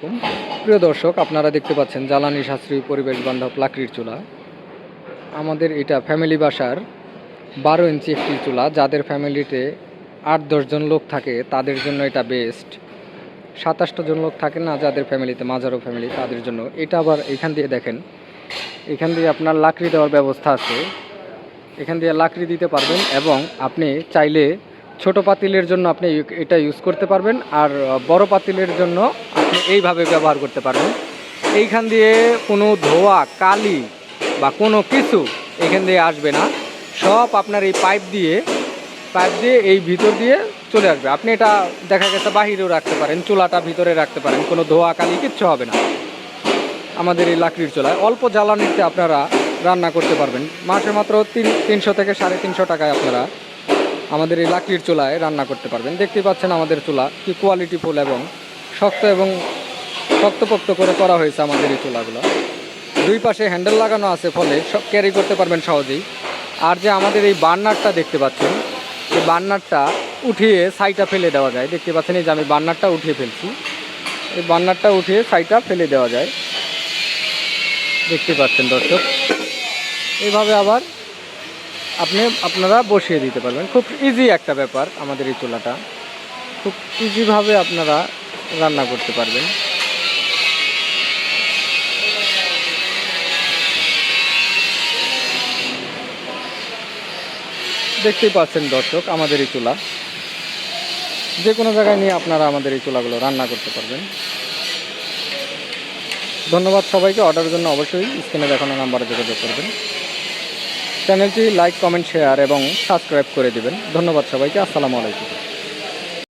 প্রিয় দর্শক, আপনারা দেখতে পাচ্ছেন জ্বালানি সাশ্রয়ী পরিবেশ বান্ধব লাকড়ির চুলা। আমাদের এটা ফ্যামিলি বাসার 12 ইঞ্চি একটি চুলা। যাদের ফ্যামিলিতে 8-10 জন লোক থাকে তাদের জন্য এটা বেস্ট। 27টা জন লোক থাকে না যাদের ফ্যামিলিতে, মাঝারো ফ্যামিলি, তাদের জন্য এটা। আবার এখান দিয়ে দেখেন, এখান দিয়ে আপনার লাকড়ি দেওয়ার ব্যবস্থা আছে। এখান দিয়ে লাকড়ি দিতে পারবেন এবং আপনি চাইলে ছোট পাতিলের জন্য আপনি এটা ইউজ করতে পারবেন, আর বড় পাতিলের জন্য আপনি এইভাবে ব্যবহার করতে পারবেন। এইখান দিয়ে কোনো ধোয়া কালি বা কোনো কিছু এখান দিয়ে আসবে না। সব আপনার এই পাইপ দিয়ে এই ভিতর দিয়ে চলে আসবে। আপনি এটা দেখা গেছে বাহিরেও রাখতে পারেন, চুলাটা ভিতরে রাখতে পারেন, কোনো ধোয়া কালি কিচ্ছু হবে না। আমাদের এই লাকড়ির চুলায় অল্প জ্বালানিতে আপনারা রান্না করতে পারবেন। মাসে মাত্র 300 থেকে 350 টাকায় আপনারা আমাদের এই লাকড়ির চুলায় রান্না করতে পারবেন। দেখতেই পাচ্ছেন আমাদের চুলা কি কোয়ালিটিফুল এবং শক্তপোক্ত করে করা হয়েছে আমাদের এই চুলাগুলো। দুই পাশে হ্যান্ডেল লাগানো আছে, ফলে সব ক্যারি করতে পারবেন সহজেই। আর যে আমাদের এই বার্নারটা দেখতে পাচ্ছেন, এই বার্নারটা উঠিয়ে সাইডটা ফেলে দেওয়া যায়। দেখতে পাচ্ছেন এই যে আমি বার্নারটা উঠিয়ে ফেলছি, এই বার্নারটা উঠিয়ে সাইডটা ফেলে দেওয়া যায়। দেখতে পাচ্ছেন দর্শক, এইভাবে আবার আপনারা বসিয়ে দিতে পারবেন। খুব ইজি একটা ব্যাপার। আমাদের এই চুলাটা খুব ইজিভাবে আপনারা রান্না করতে পারবেন। দেখতেই পাচ্ছেন দর্শক, আমাদের এই চুলা যে কোনো জায়গায় নিয়ে আপনারা আমাদের এই চুলাগুলো রান্না করতে পারবেন। ধন্যবাদ সবাইকে। অর্ডারের জন্য অবশ্যই স্ক্রিনে দেখানো নাম্বারে যোগাযোগ করবেন। চ্যানেলটি লাইক, কমেন্ট, শেয়ার এবং সাবস্ক্রাইব করে দিবেন। ধন্যবাদ সবাইকে। আসসালামু আলাইকুম।